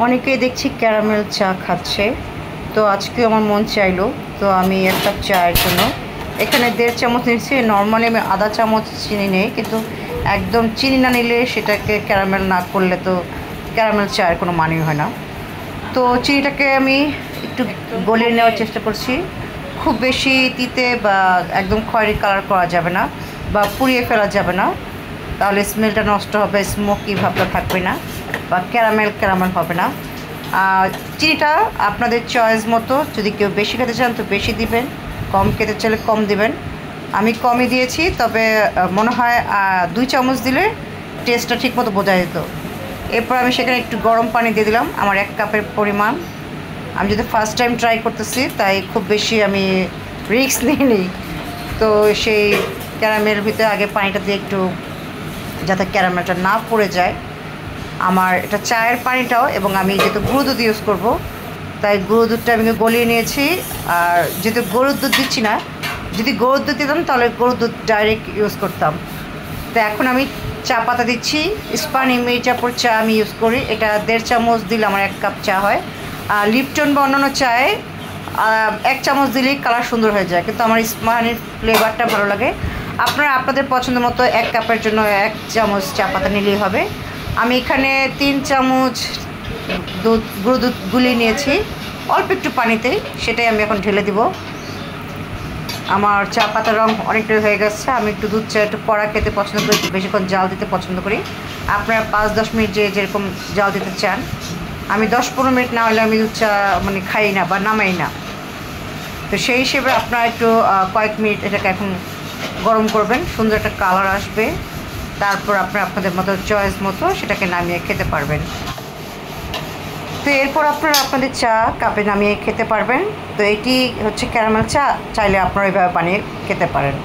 অনেকেই দেখছি ক্যারামেল চা খাচ্ছে, তো আজকেও আমার মন চাইলো। তো আমি এক কাপ চায়ের জন্য এখানে 1.5 চামচ নিচ্ছি। নর্মালি আমি আধা চামচ চিনি নেই, কিন্তু একদম চিনি না নিলে সেটাকে ক্যারামেল না করলে তো ক্যারামেল চায়ের কোনো মানেই হয় না। তো চিনিটাকে আমি একটু গলিয়ে নেওয়ার চেষ্টা করছি। খুব বেশি তিতে বা একদম খয়েরি কালার করা যাবে না, বা পুড়িয়ে ফেলা যাবে না, তাহলে স্মেলটা নষ্ট হবে, স্মোকি ভাবটা থাকবে না, বা ক্যারামেল ক্যারামেল হবে না। চিনিটা আপনাদের চয়েস মতো, যদি কেউ বেশি খেতে চান তো বেশি দিবেন, কম খেতে চাইলে কম দিবেন। আমি কমই দিয়েছি, তবে মনে হয় 2 চামচ দিলে টেস্টটা ঠিকমতো বোঝা যেত। এরপর আমি সেখানে একটু গরম পানি দিয়ে দিলাম, আমার 1 কাপের পরিমাণ। আমি যদি ফার্স্ট টাইম ট্রাই করতেছি, তাই খুব বেশি আমি রিস্ক নিইনি। তো সেই ক্যারামেল ভিতরে আগে পানিটা দিয়ে একটু, যাতে ক্যারামেলটা না পড়ে যায়। আমার এটা চায়ের পানিটাও, এবং আমি যেহেতু গুঁড়ো দুধ ইউজ করবো, তাই গুঁড়ো দুধটা আমি গলিয়ে নিয়েছি। আর যেহেতু গরুর দুধ দিচ্ছি না, যদি গরুর দুধ দিতাম তাহলে গরুর দুধ ডাইরেক্ট ইউজ করতাম। তো এখন আমি চা পাতা দিচ্ছি। স্পানি মির্জাপুর চা আমি ইউজ করি, এটা 1.5 চামচ দিলে আমার 1 কাপ চা হয়। আর লিপটন বা অন্যান্য চায়ে 1 চামচ দিলেই কালার সুন্দর হয়ে যায়, কিন্তু আমার স্পানির ফ্লেভারটা ভালো লাগে। আপনারা আপনাদের পছন্দ মতো 1 কাপের জন্য 1 চামচ চা পাতা নিলেই হবে। আমি এখানে 3 চামচ গুঁড়ো দুধ গুলিয়ে নিয়েছি অল্প একটু পানিতে, সেটাই আমি এখন ঢেলে দিব। আমার চা পাতার রঙ অনেকটা হয়ে গেছে। আমি একটু দুধ চা একটু কড়া খেতে পছন্দ করি, একটু বেশিক্ষণ জাল দিতে পছন্দ করি। আপনারা 5-10 মিনিট যেরকম জাল দিতে চান। আমি 10-15 মিনিট না হলে আমি দুধ চা মানে খাই না বা নামাই না। তো সেই হিসেবে আপনারা একটু কয়েক মিনিট এটাকে এখন গরম করবেন, সুন্দর একটা কালার আসবে। তারপর আপনারা আপনাদের মতো চয়েস মতো সেটাকে নামিয়ে খেতে পারবেন। তো এরপর আপনারা আপনাদের চা কাপে নামিয়ে খেতে পারবেন। তো এটি হচ্ছে ক্যারামেল চা, চাইলে আপনারা এইভাবে বানিয়ে খেতে পারেন।